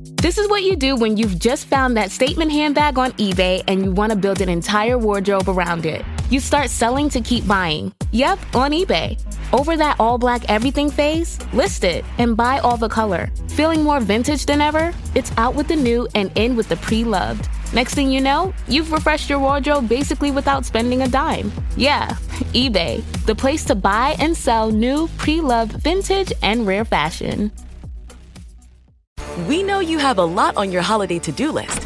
This is what you do when you've just found that statement handbag on eBay and you want to build an entire wardrobe around it. You start selling to keep buying. Yep, on eBay. Over that all-black everything phase? List it and buy all the color. Feeling more vintage than ever? It's out with the new and in with the pre-loved. Next thing you know, you've refreshed your wardrobe basically without spending a dime. Yeah, eBay, the place to buy and sell new, pre-loved, vintage, and rare fashion. We know you have a lot on your holiday to-do list.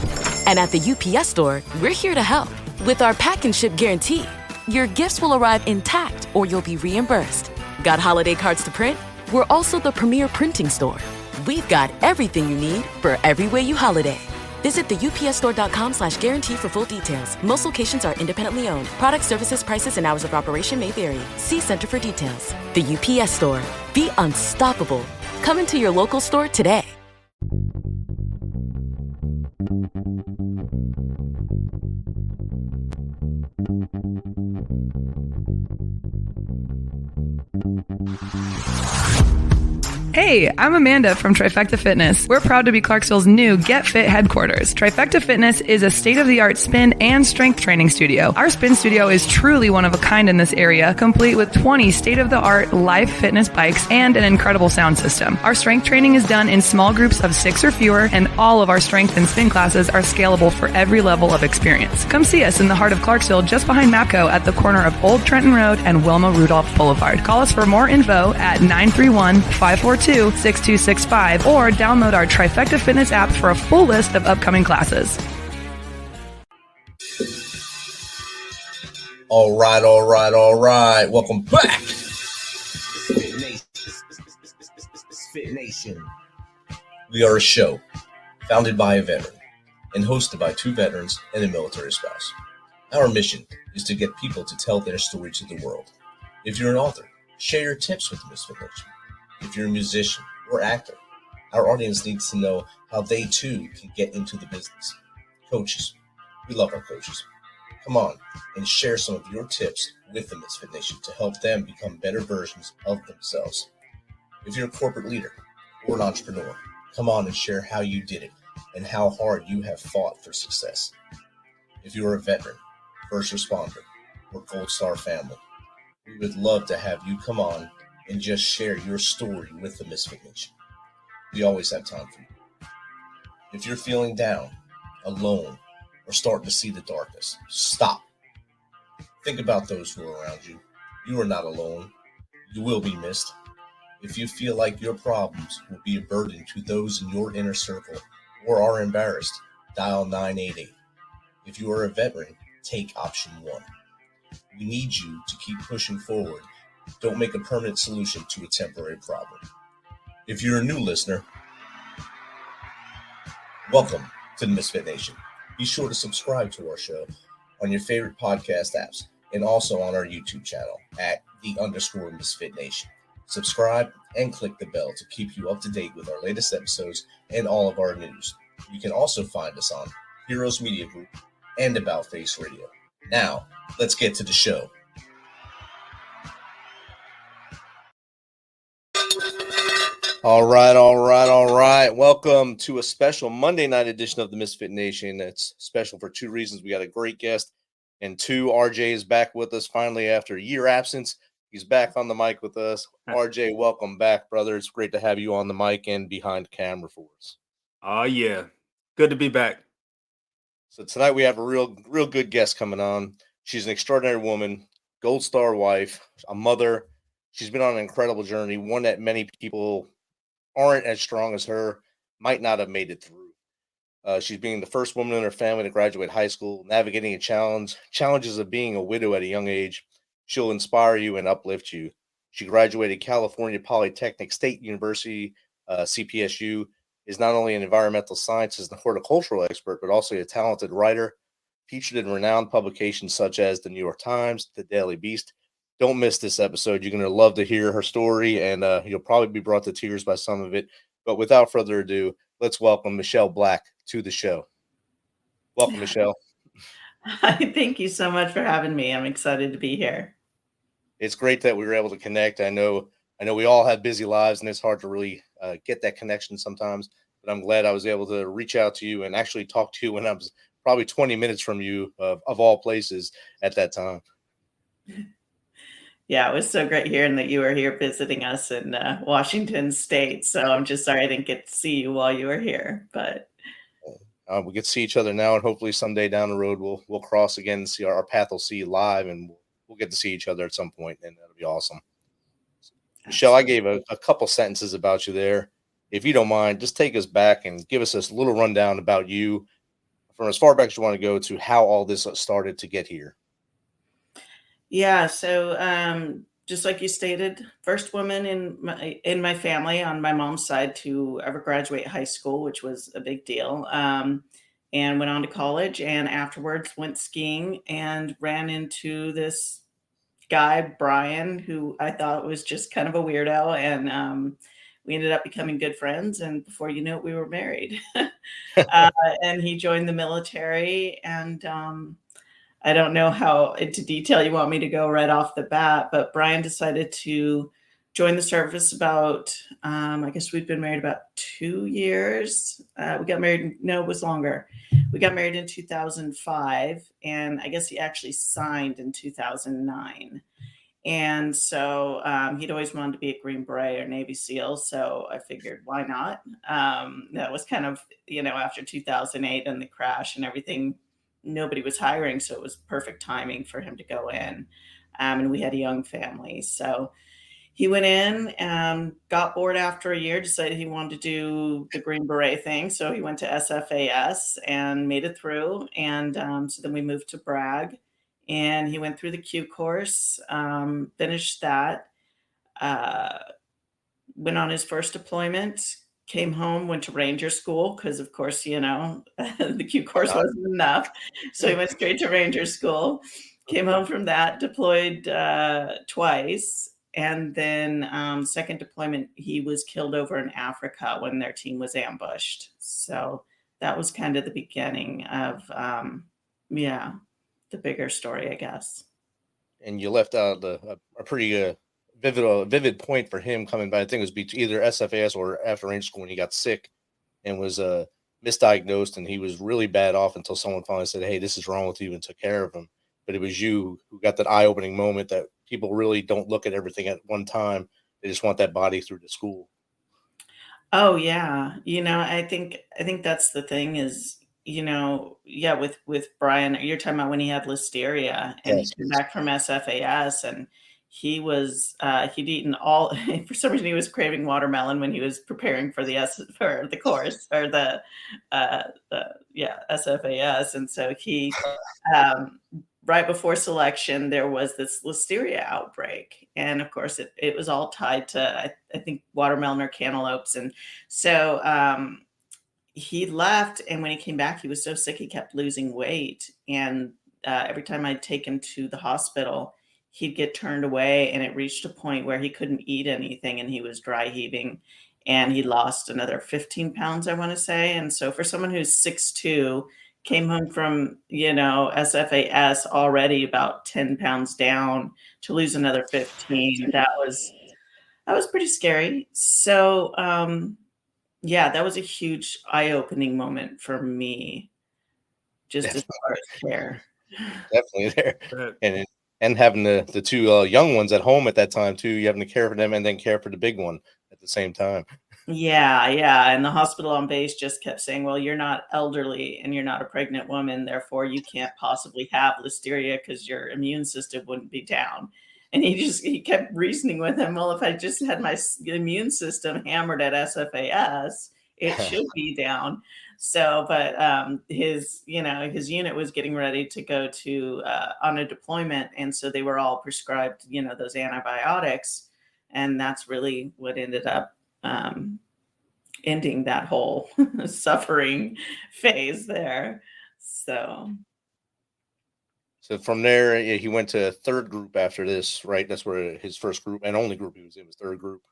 And at the UPS Store, we're here to help. With our pack and ship guarantee, your gifts will arrive intact or you'll be reimbursed. Got holiday cards to print? We're also the premier printing store. We've got everything you need for every way you holiday. Visit the upsstore.com/guarantee for full details. Most locations are independently owned. Product, services, prices, and hours of operation may vary. See Center for details. The UPS Store. Be unstoppable. Come into your local store today. Hey, I'm Amanda from Trifecta Fitness. We're proud to be Clarksville's new Get Fit headquarters. Trifecta Fitness is a state-of-the-art spin and strength training studio. Our spin studio is truly one of a kind in this area, complete with 20 state-of-the-art live fitness bikes and an incredible sound system. Our strength training is done in small groups of 6 or fewer, and all of our strength and spin classes are scalable for every level of experience. Come see us in the heart of Clarksville, just behind MAPCO at the corner of Old Trenton Road and Wilma Rudolph Boulevard. Call us for more info at 931-542-6265 or download our Trifecta Fitness app for a full list of upcoming classes. All right. Welcome back. MisFitNation. We are a show founded by a veteran and hosted by 2 veterans and a military spouse. Our mission is to get people to tell their story to the world. If you're an author, share your tips with MisFitNation. If you're a musician or actor, our audience needs to know how they too can get into the business. Coaches, we love our coaches. Come on and share some of your tips with the Misfit Nation to help them become better versions of themselves. If you're a corporate leader or an entrepreneur, come on and share how you did it and how hard you have fought for success. If you're a veteran, first responder, or Gold Star family, we would love to have you come on and just share your story with the Misfit Nation. We always have time for you. If you're feeling down, alone, or starting to see the darkness, stop. Think about those who are around you. You are not alone. You will be missed. If you feel like your problems will be a burden to those in your inner circle or are embarrassed, dial 988. If you are a veteran, take option 1. We need you to keep pushing forward. Don't make a permanent solution to a temporary problem. If you're a new listener, welcome to the Misfit Nation. Be sure to subscribe to our show on your favorite podcast apps and also on our YouTube channel at @_Misfit Nation. Subscribe and click the bell to keep you up to date with our latest episodes and all of our news. You can also find us on Heroes Media Group and About Face Radio. Now, let's get to the show. All right. Welcome to a special Monday night edition of the Misfit Nation. It's special for 2 reasons. We got a great guest, and 2, RJ is back with us finally after a year absence. He's back on the mic with us. RJ, welcome back, brother. It's great to have you on the mic and behind camera for us. Oh, yeah. Good to be back. So tonight we have a real good guest coming on. She's an extraordinary woman, Gold Star wife, a mother. She's been on an incredible journey, one that many people aren't as strong as her, might not have made it through. She's being the first woman in her family to graduate high school, navigating challenges of being a widow at a young age. She'll inspire you and uplift you. She graduated California Polytechnic State University, CPSU, is not only an environmental sciences and horticultural expert, but also a talented writer, featured in renowned publications such as the New York Times, the Daily Beast. Don't miss this episode. You're going to love to hear her story, and you'll probably be brought to tears by some of it. But without further ado, let's welcome Michelle Black to the show. Welcome, Michelle. Hi, thank you so much for having me. I'm excited to be here. It's great that we were able to connect. I know we all have busy lives, and it's hard to really get that connection sometimes. but I'm glad I was able to reach out to you and actually talk to you when I was probably 20 minutes from you, of all places at that time. Yeah, it was so great hearing that you were here visiting us in Washington State. So I'm just sorry I didn't get to see you while you were here, but We get to see each other now, and hopefully someday down the road we'll cross again and see our path. Will see live, and we'll get to see each other at some point, and that'll be awesome. Michelle, I gave a couple sentences about you there. If you don't mind, just take us back and give us a little rundown about you from as far back as you want to go to how all this started to get here. yeah, so just like you stated, first woman in my family on my mom's side to ever graduate high school, which was a big deal. And went on to college, and afterwards went skiing and ran into this guy, Brian, who I thought was just kind of a weirdo. And we ended up becoming good friends. And before you know it, we were married. And he joined the military. And I don't know how into detail you want me to go right off the bat, but Brian decided to join the service about, I guess we've been married about 2 years. We got married, no, it was longer. We got married in 2005, and I guess he actually signed in 2009. And so he'd always wanted to be a Green Beret or Navy SEAL. So I figured, why not? That was kind of, after 2008 and the crash and everything, nobody was hiring. So it was perfect timing for him to go in. And we had a young family. So he went in, got bored after a year, decided he wanted to do the Green Beret thing. So he went to SFAS and made it through. And so then we moved to Bragg, and he went through the Q course, finished that, went on his first deployment, came home, went to Ranger School because, of course, the Q course wasn't enough. So he went straight to Ranger School, came home from that, deployed twice. And then second deployment, he was killed over in Africa when their team was ambushed. So that was kind of the beginning of, the bigger story, I guess. And you left out a pretty vivid point for him coming by. I think it was either SFAS or after Ranger School when he got sick and was misdiagnosed, and he was really bad off until someone finally said, "Hey, this is wrong with you," and took care of him. But it was you who got that eye-opening moment that people really don't look at everything at one time. They just want that body through the school. Oh yeah. I think that's the thing is, with Brian, you're talking about when he had listeria and Yes. he came back from SFAS, and he'd eaten all, for some reason he was craving watermelon when he was preparing for the course or the SFAS. And so he, right before selection, there was this listeria outbreak. And of course, it was all tied to, I think, watermelon or cantaloupes. And so he left. And when he came back, he was so sick, he kept losing weight. And every time I'd take him to the hospital, he'd get turned away. And it reached a point where he couldn't eat anything and he was dry heaving. And he lost another 15 pounds, I want to say. And so for someone who's 6'2", came home from, SFAS already about 10 pounds down, to lose another 15. That was pretty scary. So, that was a huge eye-opening moment for me, just as far as care. Definitely there. And having the two young ones at home at that time too, you having to care for them and then care for the big one at the same time. Yeah. And the hospital on base just kept saying, well, you're not elderly and you're not a pregnant woman. Therefore, you can't possibly have listeria because your immune system wouldn't be down. And he kept reasoning with him, well, if I just had my immune system hammered at SFAS, it should be down. So, but his unit was getting ready to go to on a deployment. And so they were all prescribed, those antibiotics. And that's really what ended up ending that whole suffering phase there. So from there, he went to third group after this, right? That's where his first group and only group he was in was third group.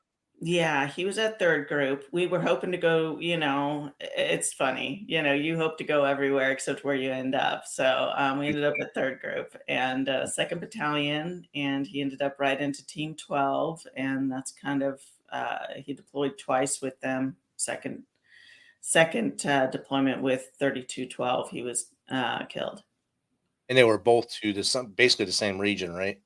Yeah, he was at third group. We were hoping to go, it's funny, you hope to go everywhere except where you end up. So we ended up at third group and second battalion, and he ended up right into team 12. And that's kind of, he deployed twice with them, second second deployment with 3212, he was killed. And they were both to basically the same region, right?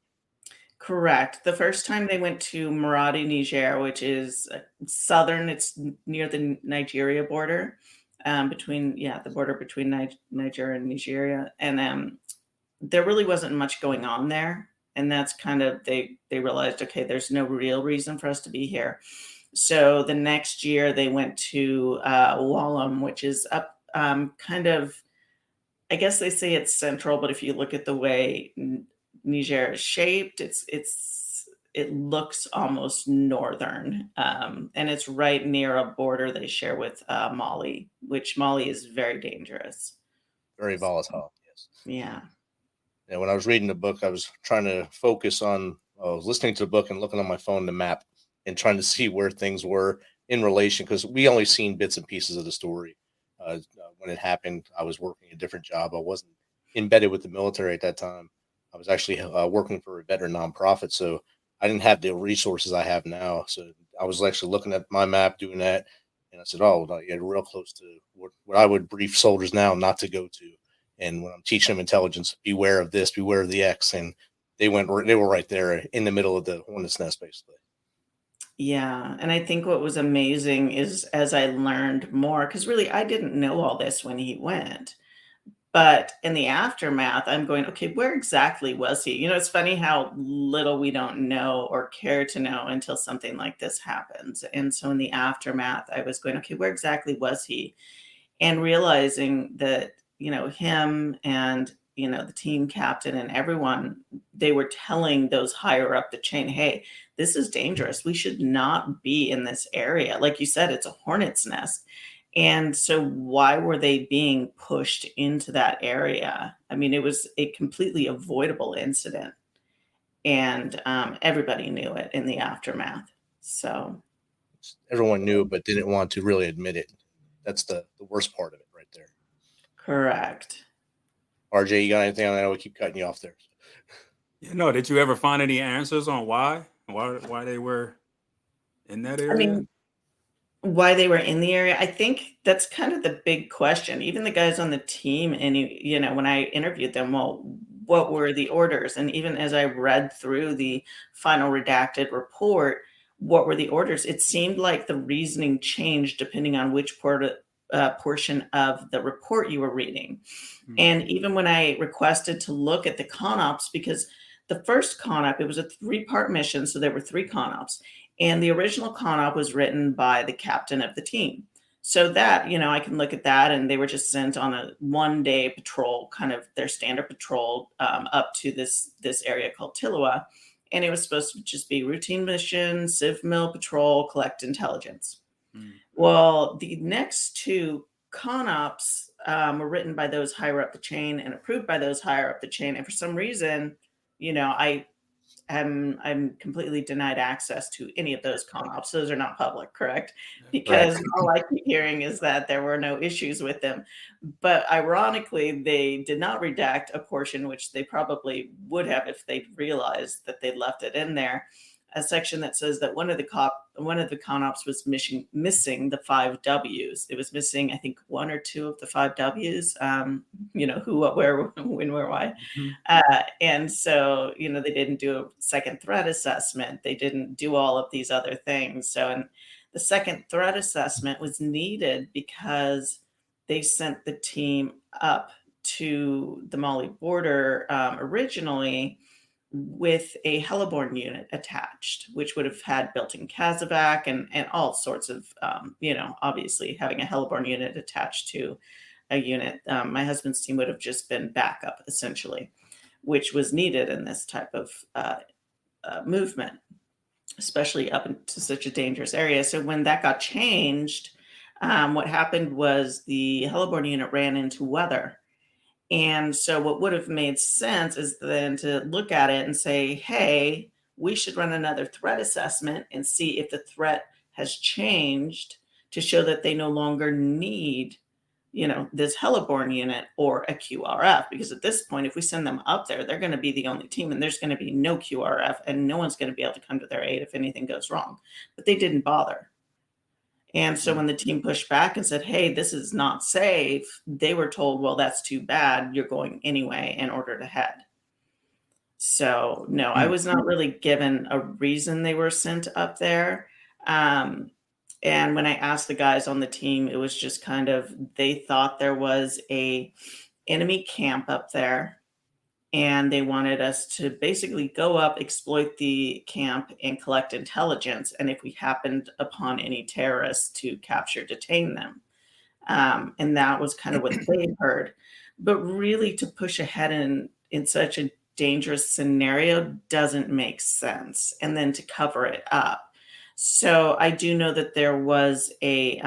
Correct. The first time they went to Maradi, Niger, which is southern, it's near the Nigeria border, the border between Niger and Nigeria. And there really wasn't much going on there. And that's kind of, they realized, okay, there's no real reason for us to be here. So the next year they went to Wallam, which is up kind of, I guess they say it's central, but if you look at the way Niger is shaped, it looks almost northern, and it's right near a border they share with Mali, which Mali is very dangerous. Very volatile, yes. Yeah. And when I was reading the book, I was trying to focus on, I was listening to the book and looking on my phone, the map, and trying to see where things were in relation, because we only seen bits and pieces of the story. When it happened, I was working a different job. I wasn't embedded with the military at that time. I was actually working for a veteran nonprofit, so I didn't have the resources I have now. So I was actually looking at my map, doing that, and I said, "Oh, yeah, real close to what I would brief soldiers now not to go to." And when I'm teaching them intelligence, beware of this, beware of the X, and they were right there in the middle of the hornet's nest, basically. Yeah. And I think what was amazing is as I learned more, because really I didn't know all this when he went. But in the aftermath, I'm going, okay, where exactly was he? It's funny how little we don't know or care to know until something like this happens. And so in the aftermath, I was going, okay, where exactly was he? And realizing that, him and, the team captain and everyone, they were telling those higher up the chain, hey, this is dangerous. We should not be in this area. Like you said, it's a hornet's nest. And so why were they being pushed into that area? I mean, it was a completely avoidable incident. And everybody knew it in the aftermath. So everyone knew, but didn't want to really admit it. That's the worst part of it right there. Correct. RJ, you got anything on that? I know we keep cutting you off there. Yeah, no, did you ever find any answers on why they were in that area? I mean, why they were in the area, I think that's kind of the big question. Even the guys on the team, and when I interviewed them, well, what were the orders? And even as I read through the final redacted report, what were the orders? It seemed like the reasoning changed depending on which portion of the report you were reading. Mm-hmm. And even when I requested to look at the CONOPS, because the first CONOP, it was a 3-part mission, so there were 3 CONOPS. And the original CONOP was written by the captain of the team. So that, I can look at that, and they were just sent on a 1-day patrol, kind of their standard patrol up to this area called Tilua. And it was supposed to just be routine mission, civ mil patrol, collect intelligence. Mm. Well, the next 2 CONOPS were written by those higher up the chain and approved by those higher up the chain. And for some reason, I'm completely denied access to any of those CONOPS. Those are not public, correct? Because right. All I keep hearing is that there were no issues with them. But ironically, they did not redact a portion, which they probably would have if they'd realized that they'd left it in there, a section that says that one of the CONOPS was missing the 5 W's. It was missing, I think, 1 or 2 of the 5 W's. Who, what, where, when, where, why. Mm-hmm. And so, they didn't do a second threat assessment. They didn't do all of these other things. So, and the second threat assessment was needed because they sent the team up to the Mali border originally with a heliborne unit attached, which would have had built-in casevac and all sorts of, obviously having a heliborne unit attached to a unit. My husband's team would have just been backup, essentially, which was needed in this type of movement, especially up into such a dangerous area. So when that got changed, what happened was the heliborne unit ran into weather. And so what would have made sense is then to look at it and say, hey, we should run another threat assessment and see if the threat has changed to show that they no longer need, this heliborne unit or a QRF. Because at this point, if we send them up there, they're going to be the only team and there's going to be no QRF and no one's going to be able to come to their aid if anything goes wrong. But they didn't bother. And so when the team pushed back and said, hey, this is not safe, they were told, well, that's too bad. You're going anyway and ordered ahead. So no, I was not really given a reason they were sent up there. And when I asked the guys on the team, it was just kind of, they thought there was a enemy camp up there, and they wanted us to basically go up, exploit the camp, and collect intelligence. And if we happened upon any terrorists, to capture, detain them. And that was kind of what they heard. But really, to push ahead in such a dangerous scenario doesn't make sense. And then to cover it up. So I do know that there was I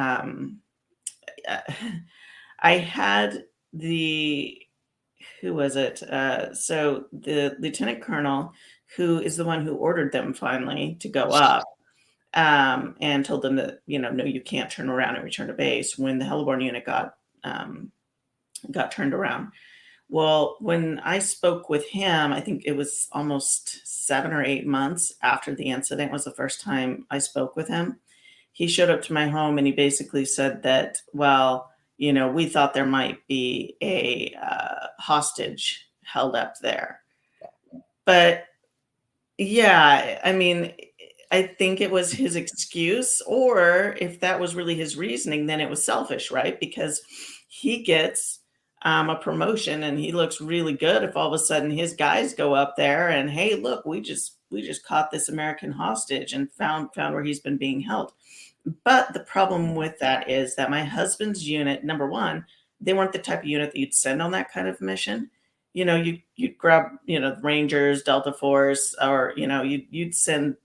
had who was it? So the lieutenant colonel, who is the one who ordered them finally to go up, and told them that, no, you can't turn around and return to base, when the heliborne unit got turned around. Well, when I spoke with him, I think it was almost 7 or 8 months after the incident was the first time I spoke with him. He showed up to my home and he basically said that, well, we thought there might be a hostage held up there. But yeah, I mean, I think it was his excuse, or if that was really his reasoning, then it was selfish, right? Because he gets a promotion and he looks really good if all of a sudden his guys go up there and, hey, look, we just caught this American hostage and found where he's been being held. But the problem with that is that my husband's unit, number one, they weren't the type of unit that you'd send on that kind of mission. You'd grab, Rangers, Delta Force, or, you'd send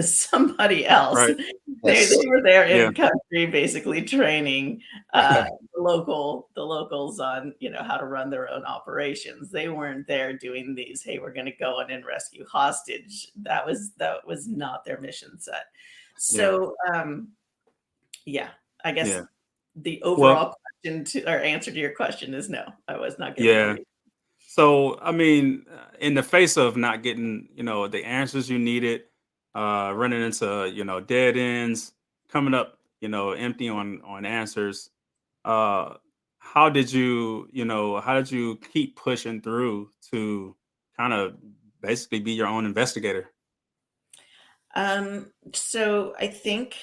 somebody else. Right. They were there in country, basically training the locals on, how to run their own operations. They weren't there doing these, hey, we're going to go in and rescue hostage. That was not their mission set. So, I guess the overall answer to your question is no, I was not getting So, I mean, in the face of not getting, the answers you needed, running into, dead ends, coming up, empty on answers, how did you keep pushing through to kind of basically be your own investigator? So I think,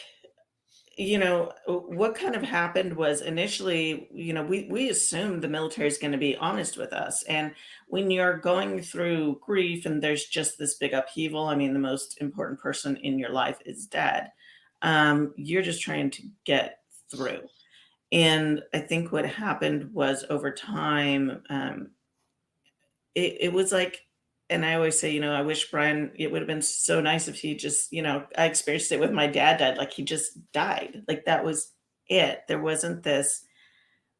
what kind of happened was initially, we assumed the military is going to be honest with us. And when you're going through grief and there's just this big upheaval, I mean, the most important person in your life is dead. You're just trying to get through. And I think what happened was, over time, it was like, and I always say, I wish Brian, it would have been so nice if he just, I experienced it with my dad died. Like, he just died. Like, that was it. There wasn't this,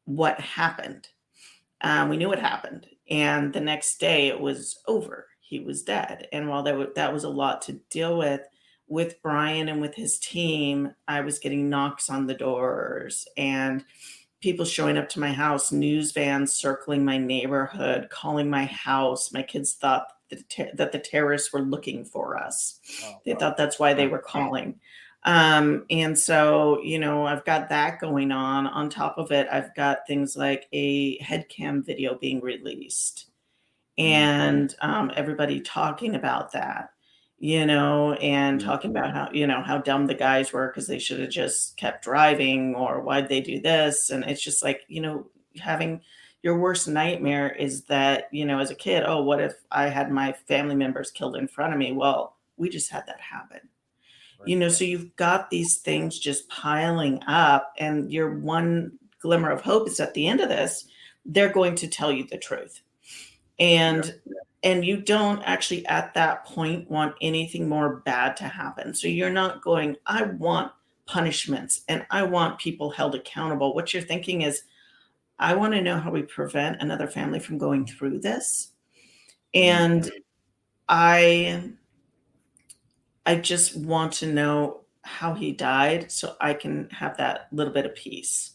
what happened. We knew what happened. And the next day it was over. He was dead. And while that was a lot to deal with Brian and with his team, I was getting knocks on the doors and people showing up to my house, news vans circling my neighborhood, calling my house. My kids thought that the terrorists were looking for us. They thought that's why they were calling. And so, I've got that going on. On top of it, I've got things like a headcam video being released and everybody talking about that, and talking about how dumb the guys were because they should have just kept driving, or why'd they do this? And it's just like, having your worst nightmare is that, as a kid, oh, what if I had my family members killed in front of me? Well, we just had that happen. So you've got these things just piling up, and your one glimmer of hope is at the end of this, they're going to tell you the truth. And you don't actually at that point want anything more bad to happen. So you're not going, I want punishments and I want people held accountable. What you're thinking is, I want to know how we prevent another family from going through this. And I just want to know how he died so I can have that little bit of peace.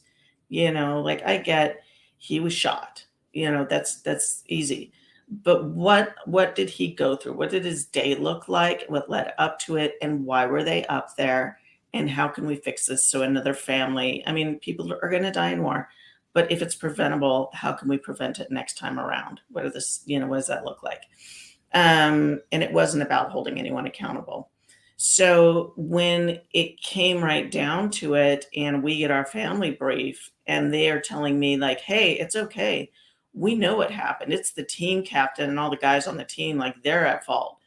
Like, I get he was shot, that's easy. But what did he go through? What did his day look like? What led up to it? And why were they up there? And how can we fix this so another family, I mean, people are going to die in war, but if it's preventable, how can we prevent it next time around? What does that look like? And it wasn't about holding anyone accountable. So when it came right down to it, and we get our family brief, and they are telling me like, hey, it's okay. We know what happened. It's the team captain and all the guys on the team, like they're at fault.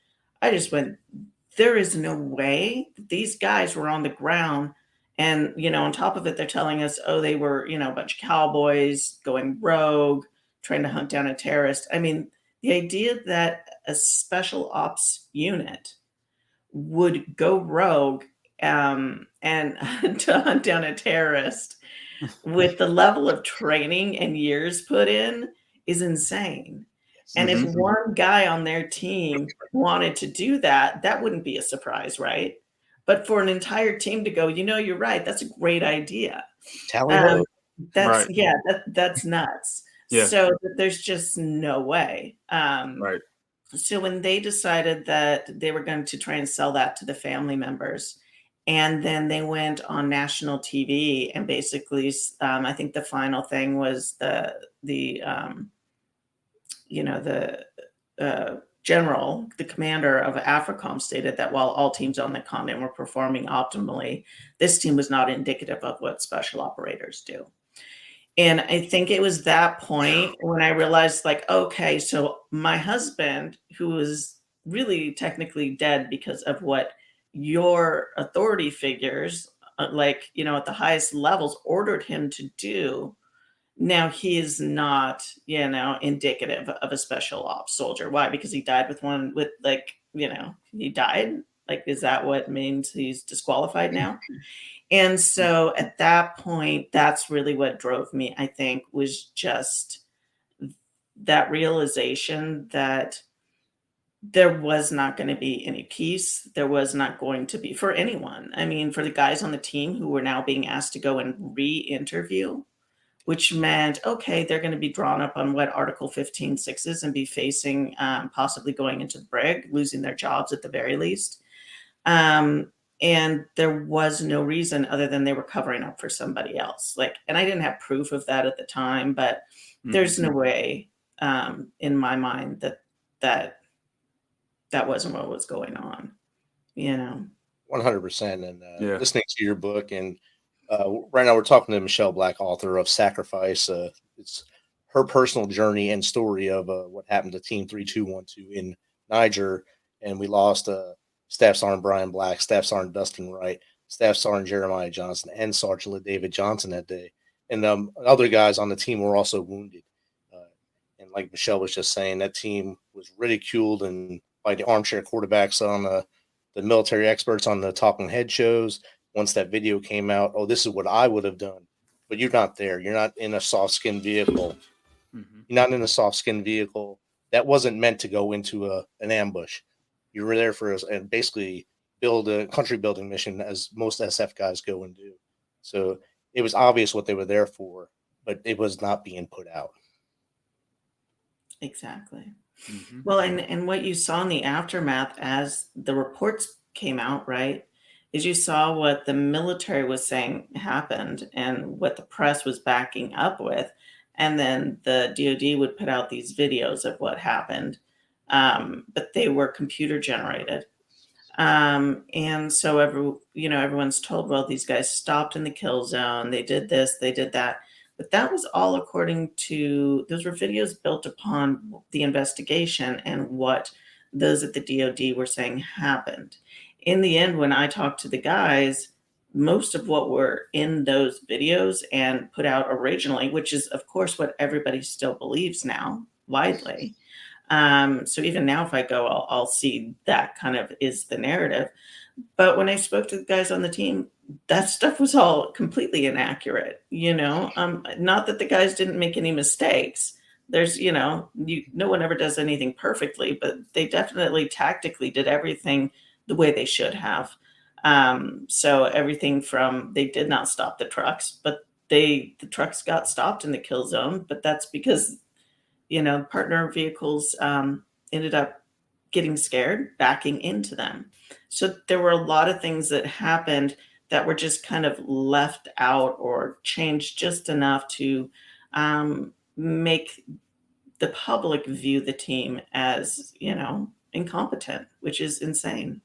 I just went, there is no way these guys were on the ground. And, on top of it, they're telling us, oh, they were, a bunch of cowboys going rogue, trying to hunt down a terrorist. I mean, the idea that a special ops unit would go rogue and to hunt down a terrorist with the level of training and years put in is insane. And if one guy on their team wanted to do that, that wouldn't be a surprise, right? But for an entire team to go, you're right, that's a great idea. That's Right. That's nuts. Yeah. So there's just no way. Right. So when they decided that they were going to try and sell that to the family members, and then they went on national TV and basically, I think the final thing was the general, the commander of AFRICOM stated that while all teams on the continent were performing optimally, this team was not indicative of what special operators do. And I think it was that point when I realized, like, okay, so my husband, who was really technically dead because of what your authority figures, at the highest levels ordered him to do, now he is not, indicative of a special ops soldier. Why? Because he died he died? Like, is that what means he's disqualified now? And so at that point, that's really what drove me, I think, was just that realization that there was not going to be any peace. There was not going to be for anyone. I mean, for the guys on the team who were now being asked to go and re-interview, which meant, okay, they're going to be drawn up on what Article 15.6 is and be facing possibly going into the brig, losing their jobs at the very least. And there was no reason other than they were covering up for somebody else. And I didn't have proof of that at the time, but there's no way in my mind that wasn't what was going on, 100%. And listening to your book, and right now we're talking to Michelle Black, author of Sacrifice. It's her personal journey and story of what happened to Team 3212 in Niger. And we lost Staff Sgt. Brian Black, Staff Sgt. Dustin Wright, Staff Sgt. Jeremiah Johnson, and Sergeant La David Johnson that day. And other guys on the team were also wounded. And like Michelle was just saying, that team was ridiculed and by the armchair quarterbacks on the military experts on the talking head shows. Once that video came out, oh, this is what I would have done. But you're not there. You're not in a soft-skinned vehicle. You're not in a soft-skinned vehicle. That wasn't meant to go into an ambush. You were there and basically build a country building mission, as most SF guys go and do. So it was obvious what they were there for, but it was not being put out. Exactly. Well, and what you saw in the aftermath as the reports came out, right, is you saw what the military was saying happened and what the press was backing up with. And then the DoD would put out these videos of what happened. But they were computer generated. And so everyone's told, well, these guys stopped in the kill zone. They did this, they did that. But that was all according to, those were videos built upon the investigation and what those at the DoD were saying happened. In the end, when I talked to the guys, most of what were in those videos and put out originally, which is, of course, what everybody still believes now widely. So even now, if I go, I'll see that kind of is the narrative. But when I spoke to the guys on the team, that stuff was all completely inaccurate, not that the guys didn't make any mistakes. There's, no one ever does anything perfectly, but they definitely tactically did everything the way they should have. So everything from, they did not stop the trucks, but the trucks got stopped in the kill zone, but that's because, partner vehicles ended up getting scared, backing into them. So there were a lot of things that happened that were just kind of left out or changed just enough to make the public view the team as, incompetent, which is insane.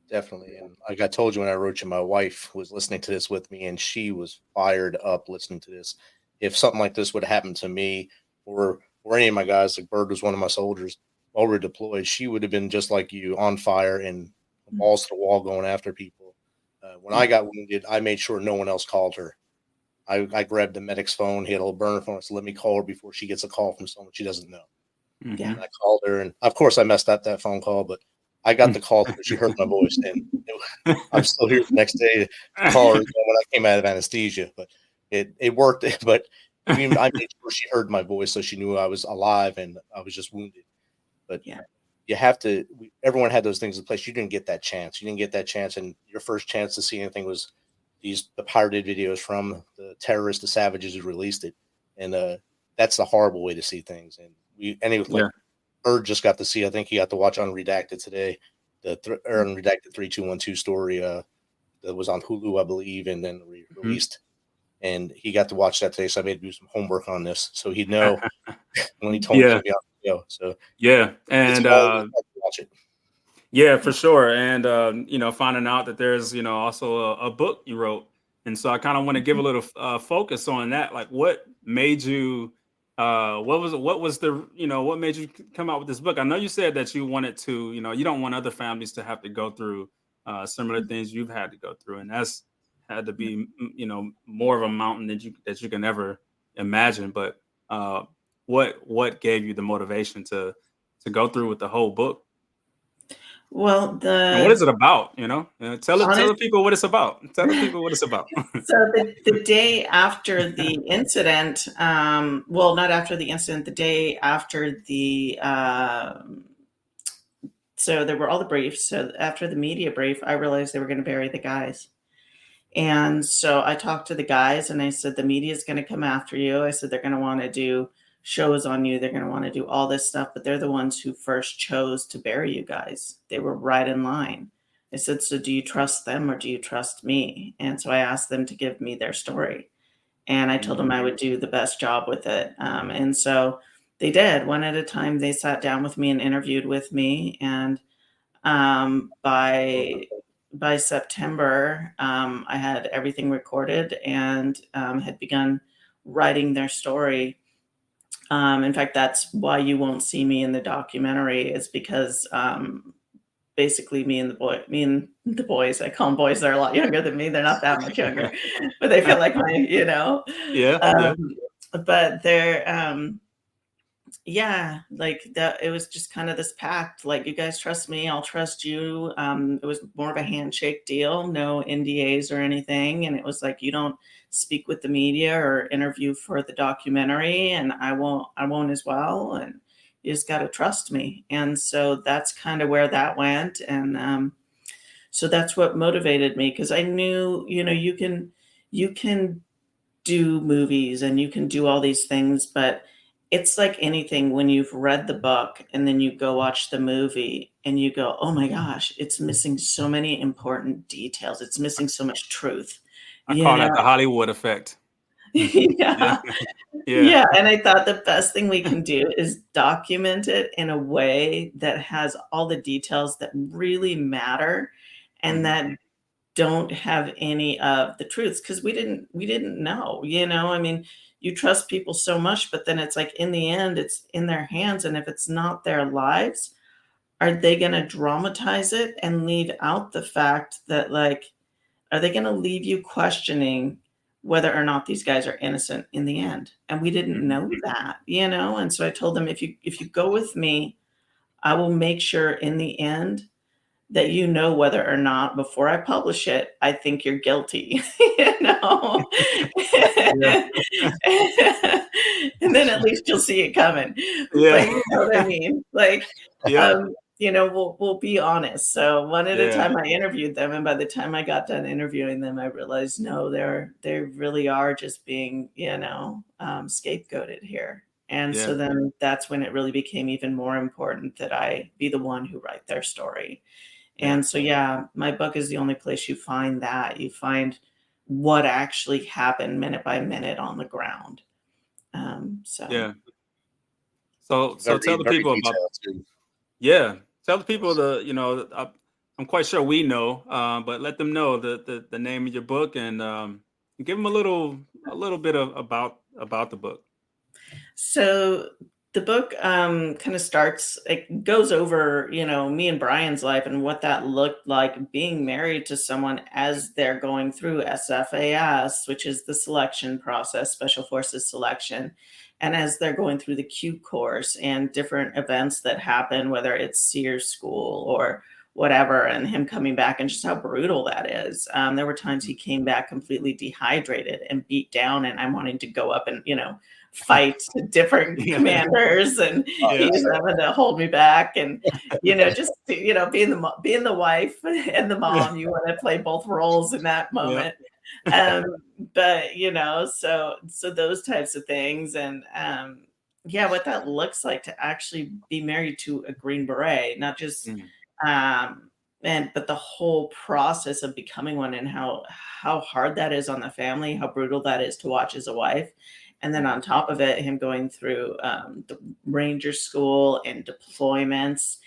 Definitely. And like I told you when I wrote you, my wife was listening to this with me and she was fired up listening to this. If something like this would happen to me or any of my guys, like Bird was one of my soldiers while we were deployed, she would have been just like you, on fire and balls to the wall going after people. When I got wounded, I made sure no one else called her. I grabbed the medic's phone. He had a little burner phone. So let me call her before she gets a call from someone she doesn't know. Yeah. And I called her, and of course I messed up that phone call, but I got the call because she heard my voice, and I'm still here the next day to call her when I came out of anesthesia. But it worked. But I made sure she heard my voice, so she knew I was alive and I was just wounded. But Yeah. you have to. Everyone had those things in place. You didn't get that chance. And your first chance to see anything was the pirated videos from the terrorists, the savages who released it, and that's the horrible way to see things. And Bird just got to see. I think he got to watch Unredacted today, the Unredacted 3212 story that was on Hulu, I believe, and then released. And he got to watch that today, so I made him do some homework on this, so he'd know when he told me to be on the show. So and watch it. Yeah, for sure. And finding out that there's also a book you wrote, and so I kind of want to give a little focus on that. Like, what made you? What made you come out with this book? I know you said that you wanted to, you don't want other families to have to go through similar things you've had to go through, and that's had to be, more of a mountain that you can ever imagine. But what gave you the motivation to go through with the whole book? Well, And what is it about? Tell the people what it's about. Tell the people what it's about. So the day after the incident, not after the incident, the day after so there were all the briefs. So after the media brief, I realized they were going to bury the guys. And so I talked to the guys and I said, the media is going to come after you. I said, they're going to want to do shows on you. They're going to want to do all this stuff, but they're the ones who first chose to bury you guys. They were right in line. I said, so do you trust them or do you trust me? And so I asked them to give me their story. And I told them I would do the best job with it. And so they did. One at a time, they sat down with me and interviewed with me. And by September, I had everything recorded and had begun writing their story. In fact, that's why you won't see me in the documentary, is because basically me and the boys, I call them boys, they're a lot younger than me. They're not that much younger, but they feel like my, but they're, like that. It was just kind of this pact, like, you guys trust me, I'll trust you. It was more of a handshake deal, no NDAs or anything. And it was like, you don't speak with the media or interview for the documentary, and I won't as well. And you just got to trust me. And so that's kind of where that went. And so that's what motivated me, because I knew, you can do movies and you can do all these things, but it's like anything. When you've read the book and then you go watch the movie and you go, oh my gosh, it's missing so many important details. It's missing so much truth. I call that the Hollywood effect. Yeah. And I thought the best thing we can do is document it in a way that has all the details that really matter and that don't have any of the truths, because we didn't know. I mean, you trust people so much, but then it's like, in the end, it's in their hands. And if it's not their lives, are they going to dramatize it and leave out the fact that, like, are they going to leave you questioning whether or not these guys are innocent in the end? And we didn't know that, And so I told them, if you go with me, I will make sure in the end that whether or not, before I publish it, I think you're guilty, and then at least you'll see it coming. Like, you know what I mean? Like, we'll be honest. So one at a time I interviewed them. And by the time I got done interviewing them, I realized, no, they really are just being, scapegoated here. And so then that's when it really became even more important that I be the one who write their story. And so, yeah, my book is the only place you find that. You find what actually happened minute by minute on the ground. So Yeah. So Very, tell the very people about, detailed too. yeah, tell the people I'm quite sure we know, but let them know the name of your book, and give them a little bit of about the book. So the book kind of starts, it goes over, me and Brian's life and what that looked like being married to someone as they're going through SFAS, which is the selection process, Special Forces selection. And as they're going through the Q course and different events that happen, whether it's Sears School or whatever, and him coming back and just how brutal that is. There were times he came back completely dehydrated and beat down, and I'm wanting to go up and, fight different commanders, and he's having to hold me back, and just being the wife and the mom, you want to play both roles in that moment. But so those types of things, and what that looks like to actually be married to a Green Beret, not just but the whole process of becoming one, and how hard that is on the family, how brutal that is to watch as a wife. And then on top of it, him going through the Ranger School and deployments.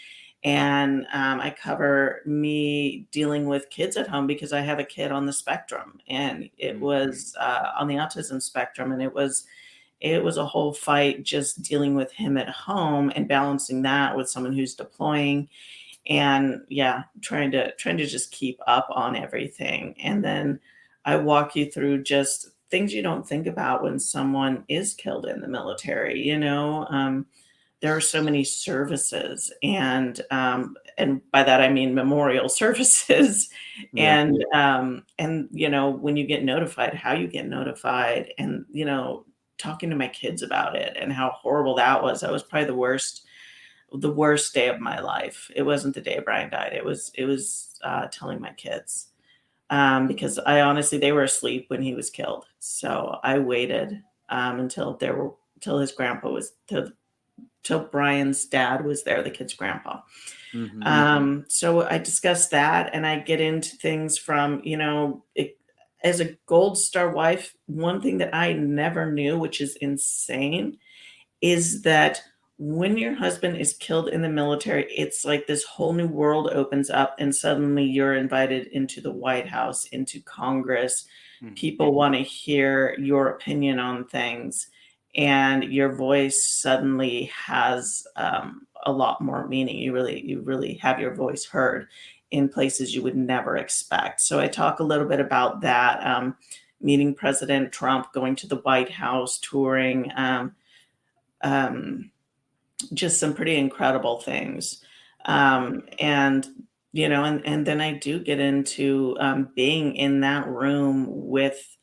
And I cover me dealing with kids at home, because I have a kid on the spectrum, and it was on the autism spectrum. And it was a whole fight just dealing with him at home and balancing that with someone who's deploying, and trying to just keep up on everything. And then I walk you through just things you don't think about when someone is killed in the military. There are so many services, and by that I mean memorial services, and when you get notified, how you get notified, and talking to my kids about it and how horrible that was. That was probably the worst day of my life. It wasn't the day Brian died. It was telling my kids. Because they were asleep when he was killed. So I waited until his grandpa was, till Brian's dad was there, the kid's grandpa. So I discussed that, and I get into things from, as a Gold Star wife, one thing that I never knew, which is insane, is that when your husband is killed in the military, it's like this whole new world opens up, and suddenly you're invited into the White House, into Congress. People want to hear your opinion on things, and your voice suddenly has a lot more meaning. You really have your voice heard in places you would never expect. So I talk a little bit about that, meeting President Trump, going to the White House, touring, just some pretty incredible things. And then I do get into being in that room with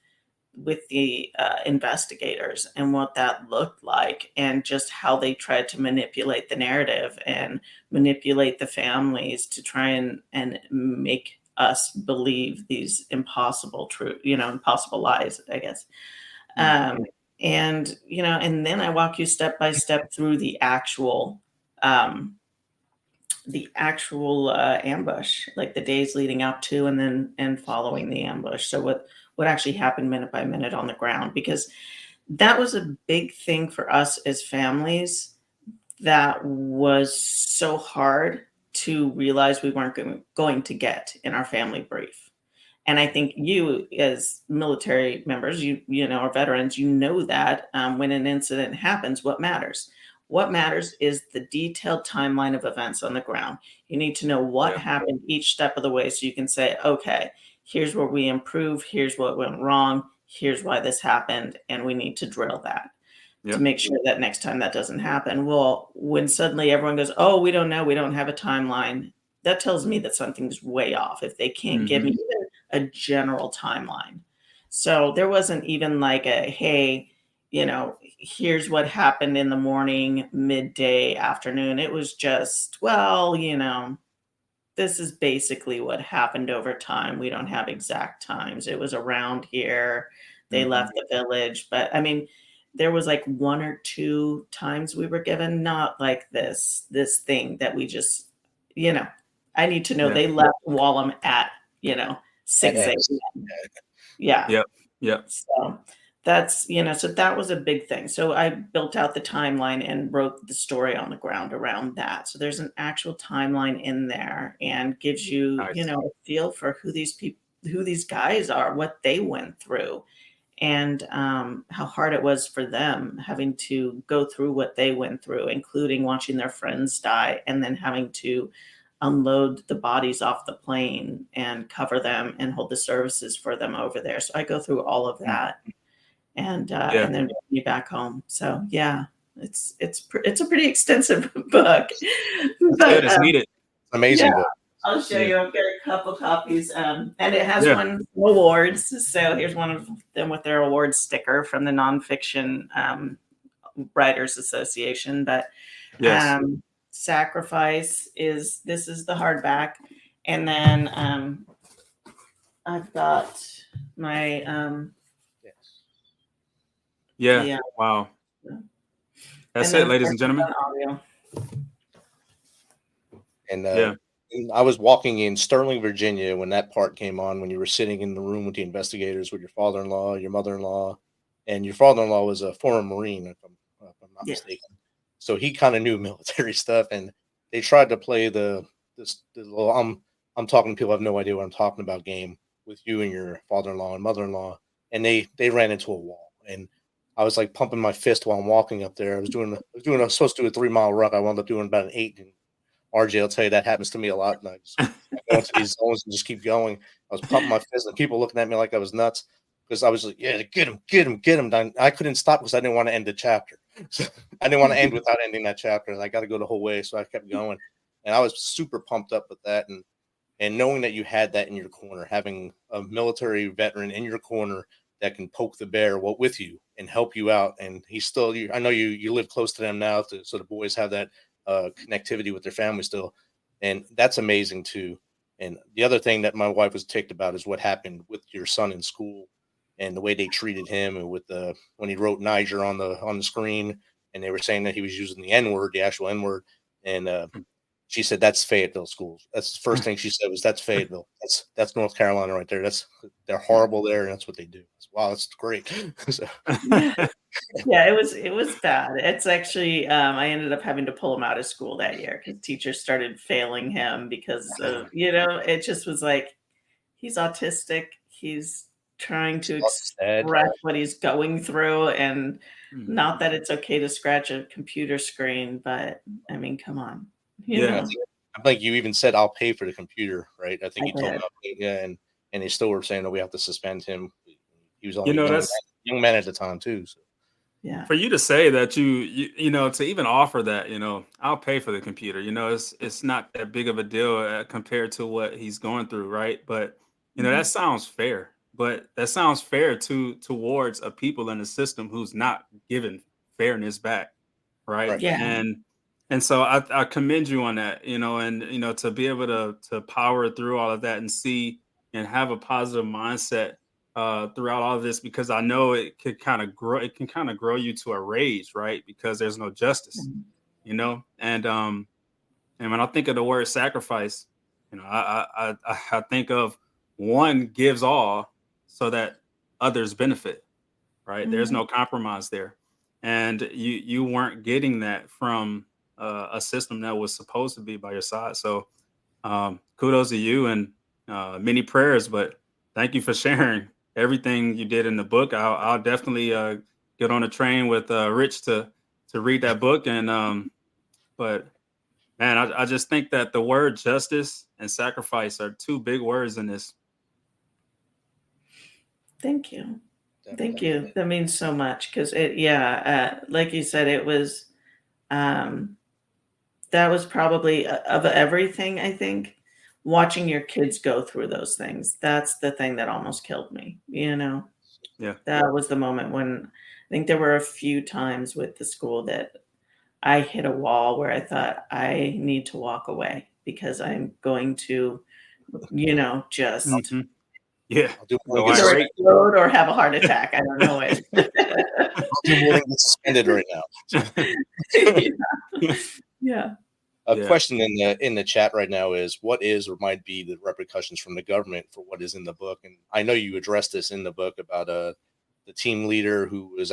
the investigators, and what that looked like, and just how they tried to manipulate the narrative and manipulate the families to try and make us believe these impossible lies, I guess. And then I walk you step by step through the actual ambush, like the days leading up to and following the ambush. So what actually happened minute by minute on the ground, because that was a big thing for us as families. That was so hard to realize we weren't going to get in our family brief. And I think you, as military members, or veterans, that when an incident happens, what matters? What matters is the detailed timeline of events on the ground. You need to know what happened each step of the way, so you can say, okay, here's where we improve, here's what went wrong, here's why this happened, and we need to drill that to make sure that next time that doesn't happen. Well, when suddenly everyone goes, oh, we don't know, we don't have a timeline, that tells me that something's way off if they can't give me even a general timeline. So there wasn't even like a, hey, here's what happened in the morning, midday, afternoon. It was just, well, this is basically what happened over time. We don't have exact times. It was around here. They left the village. But I mean, there was like one or two times we were given, not like this thing that we just, I need to know they left Wallem at, 6 a.m. Yeah. Yep. So that's, so that was a big thing. So I built out the timeline and wrote the story on the ground around that. So there's an actual timeline in there and gives you, Nice. a feel for who these guys are, what they went through, and how hard it was for them having to go through what they went through, including watching their friends die and then having to unload the bodies off the plane and cover them and hold the services for them over there. So I go through all of that and then bring me back home. So yeah, it's a pretty extensive book. But it's needed. Amazing book. I'll show you. I've got a couple copies, and it has won awards. So here's one of them with their awards sticker from the Nonfiction Writers Association. But Sacrifice is the hardback, and then I've got my wow. That's it, ladies and gentlemen. And I was walking in Sterling, Virginia when that part came on, when you were sitting in the room with the investigators with your father-in-law, your mother-in-law, and your father-in-law was a former Marine, if I'm not mistaken. So he kind of knew military stuff, and they tried to play the little I'm talking to people who have no idea what I'm talking about game with you and your father-in-law and mother-in-law, and they ran into a wall, and I was like pumping my fist while I'm walking up there. I was supposed to do a 3-mile run. I wound up doing about an 8. And RJ, I'll tell you, that happens to me a lot. And I go into these zones and just keep going. I was pumping my fist, and people looking at me like I was nuts because I was like, "Yeah, get him!" I couldn't stop because I didn't want to end the chapter. So I didn't want to end without ending that chapter, and I got to go the whole way. So I kept going, and I was super pumped up with that, and knowing that you had that in your corner, having a military veteran in your corner that can poke the bear with you and help you out. And he's still, I know you live close to them now, so the boys have that connectivity with their family still. And that's amazing too. And the other thing that my wife was ticked about is what happened with your son in school and the way they treated him, and with when he wrote Niger on the screen, and they were saying that he was using the N-word, the actual N-word. And she said, that's Fayetteville schools. That's the first thing she said was, that's Fayetteville. That's North Carolina right there. They're horrible there, and that's what they do. Wow, that's great. So. Yeah, it was bad. It's actually I ended up having to pull him out of school that year because teachers started failing him because it just was like, he's autistic. He's trying to express what he's going through, and not that it's okay to scratch a computer screen, but I mean, come on. You know? I think you even said, I'll pay for the computer, right? I think you told me, and they still were saying that we have to suspend him. He was only young man at the time too. So. Yeah. For you to say that you know, to even offer that, I'll pay for the computer, it's not that big of a deal compared to what he's going through. Right. But, that sounds fair, but that sounds fair towards a people in the system who's not given fairness back. Right. Yeah. And so I commend you on that, and, to be able to power through all of that and see and have a positive mindset throughout all of this, because I know it can kind of grow you to a rage, right? Because there's no justice, and when I think of the word sacrifice, I think of one gives all so that others benefit, right? Mm-hmm. There's no compromise there. And you weren't getting that from a system that was supposed to be by your side. So kudos to you, and many prayers, but thank you for sharing everything you did in the book. I'll definitely get on a train with Rich to read that book. And but man, I just think that the word justice and sacrifice are two big words in this. Thank you. Thank you. That means so much, because like you said, it was that was probably of everything, I think, watching your kids go through those things. That's the thing that almost killed me, Yeah. That was the moment when I think there were a few times with the school that I hit a wall where I thought, I need to walk away because I'm going to, just either explode or have a heart attack. I don't know it. I'm willing to suspend it right now. Yeah. A Yeah. question in the chat right now is, what is or might be the repercussions from the government for what is in the book? And I know you addressed this in the book about the team leader who was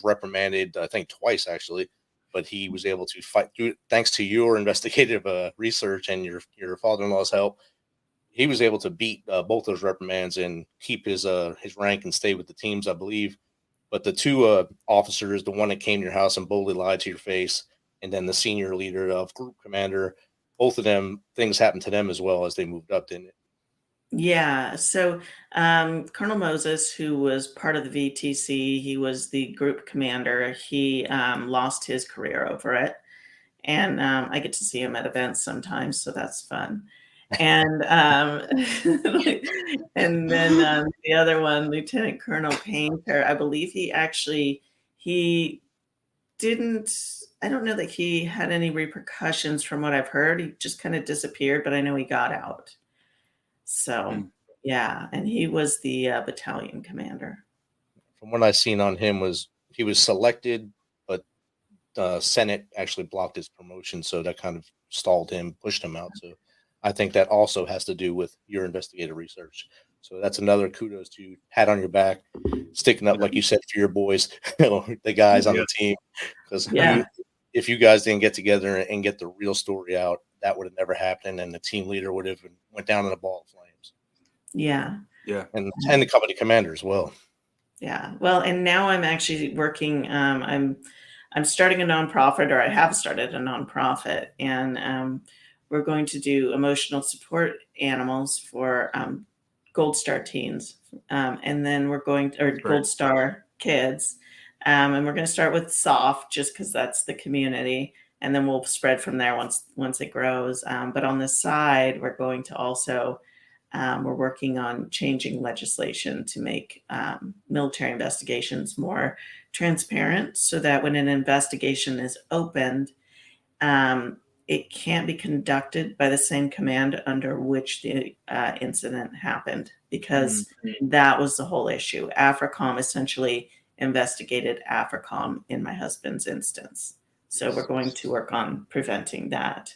reprimanded, I think twice actually, but he was able to fight through thanks to your investigative research and your father-in-law's help. He was able to beat both those reprimands and keep his rank and stay with the teams, I believe. But the two officers, the one that came to your house and boldly lied to your face, and then the senior leader of group commander, both of them, things happened to them as well as they moved up, didn't it? Yeah. So Colonel Moses, who was part of the VTC, he was the group commander. He lost his career over it. And I get to see him at events sometimes, so that's fun. And and then the other one, Lieutenant Colonel Painter, I believe he didn't, I don't know that he had any repercussions from what I've heard. He just kind of disappeared, but I know he got out. So, yeah, and he was the battalion commander. From what I've seen on him was he was selected, but Senate actually blocked his promotion, so that kind of stalled him, pushed him out. So I think that also has to do with your investigative research. So that's another kudos to you, hat on your back, sticking up, like you said, for your boys, the guys on the team. Because if you guys didn't get together and get the real story out, that would have never happened, and the team leader would have went down in a ball of flames. Yeah. Yeah. And the company commander as well. Yeah. Well, and now I'm actually working. I'm starting a nonprofit, or I have started a nonprofit, and we're going to do emotional support animals for Gold Star teens, and then we're going to, or Gold Star kids, and we're going to start with soft, just because that's the community, and then we'll spread from there once it grows. But on the side, we're going to also we're working on changing legislation to make military investigations more transparent, so that when an investigation is opened, it can't be conducted by the same command under which the incident happened, because that was the whole issue. AFRICOM essentially investigated AFRICOM in my husband's instance. So we're going to work on preventing that.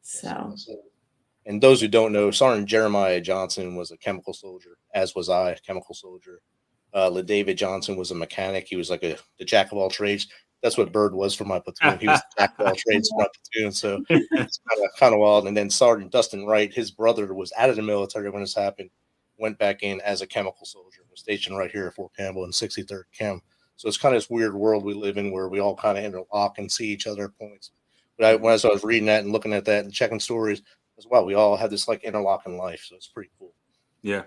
So. And those who don't know, Sergeant Jeremiah Johnson was a chemical soldier, as was I, a chemical soldier. La David Johnson was a mechanic. He was like the jack of all trades. That's what Bird was for my platoon. He was the jack of all trades for my platoon. So it's kind of wild. And then Sergeant Dustin Wright, his brother was out of the military when this happened, went back in as a chemical soldier, was stationed right here at Fort Campbell in 63rd Chem. So it's kind of this weird world we live in where we all kind of interlock and see each other at points. But as I was reading that and looking at that and checking stories as well, we all have this like interlocking life. So it's pretty cool. Yeah.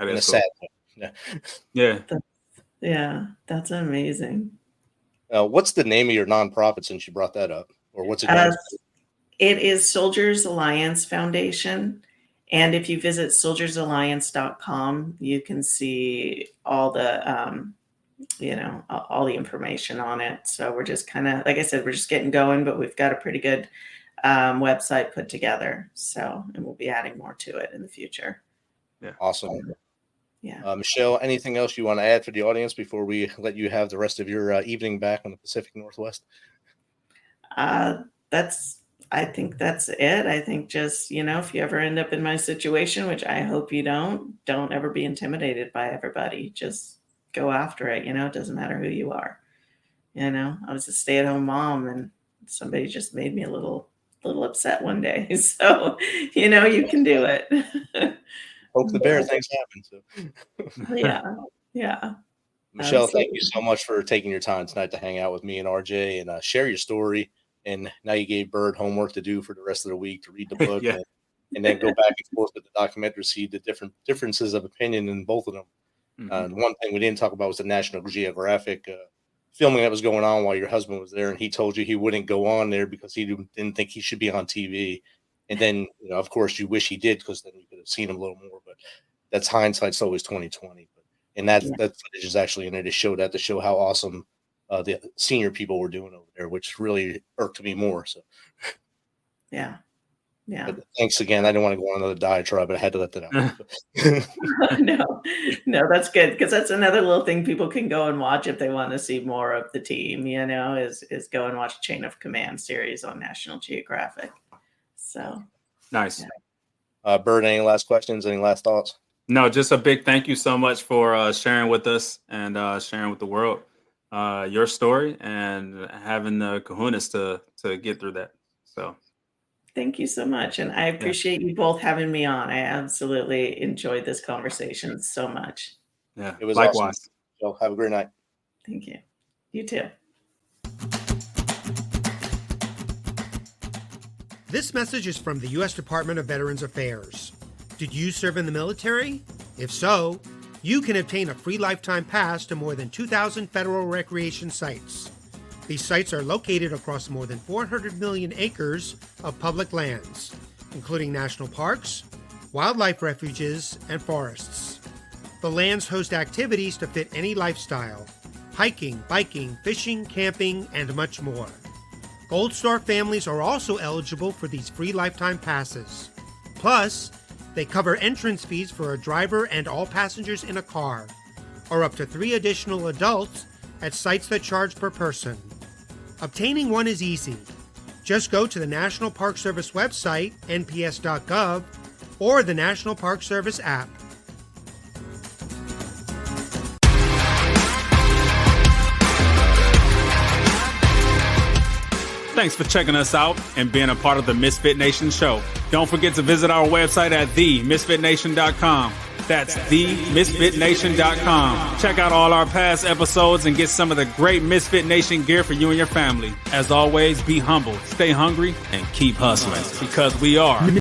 And it's sad. Yeah. That's amazing. What's the name of your nonprofit, since you brought that up? Or what's it? It is Soldiers Alliance Foundation. And if you visit soldiersalliance.com, you can see all the, all the information on it. So we're just kind of, like I said, we're just getting going, but we've got a pretty good website put together. So, and we'll be adding more to it in the future. Yeah. Awesome. Yeah. Michelle, anything else you want to add for the audience before we let you have the rest of your evening back on the Pacific Northwest? I think that's it. I think just, if you ever end up in my situation, which I hope you don't ever be intimidated by everybody. Just go after it. It doesn't matter who you are. I was a stay-at-home mom, and somebody just made me a little upset one day. So, you can do it. Poke the bear, things happen. So. Yeah. Michelle, Absolutely. thank you so much for taking your time tonight to hang out with me and RJ and share your story. And now you gave Bird homework to do for the rest of the week to read the book and then go back and forth with the documentary, see the differences of opinion in both of them. Mm-hmm. One thing we didn't talk about was the National Geographic filming that was going on while your husband was there, and he told you he wouldn't go on there because he didn't think he should be on TV. And then, of course, you wish he did, because then you could have seen him a little more. But that's hindsight's always 20/20. And that footage is actually in there to show how awesome the senior people were doing over there, which really irked me more. So, yeah. Yeah. But thanks again. I didn't want to go on another diatribe, but I had to let that out. No, that's good, because that's another little thing people can go and watch if they want to see more of the team, is go and watch Chain of Command series on National Geographic. So nice. Yeah. Bert, any last questions? Any last thoughts? No, just a big thank you so much for sharing with us and sharing with the world your story and having the kahunas to get through that. So thank you so much. And I appreciate you both having me on. I absolutely enjoyed this conversation so much. Yeah, it was likewise. Awesome. So have a great night. Thank you. You too. This message is from the U.S. Department of Veterans Affairs. Did you serve in the military? If so, you can obtain a free lifetime pass to more than 2,000 federal recreation sites. These sites are located across more than 400 million acres of public lands, including national parks, wildlife refuges, and forests. The lands host activities to fit any lifestyle: hiking, biking, fishing, camping, and much more. Gold Star families are also eligible for these free lifetime passes. Plus, they cover entrance fees for a driver and all passengers in a car, or up to 3 additional adults at sites that charge per person. Obtaining one is easy. Just go to the National Park Service website, nps.gov, or the National Park Service app. Thanks for checking us out and being a part of the Misfit Nation show. Don't forget to visit our website at themisfitnation.com. That's themisfitnation.com. Check out all our past episodes and get some of the great Misfit Nation gear for you and your family. As always, be humble, stay hungry, and keep hustling, because we are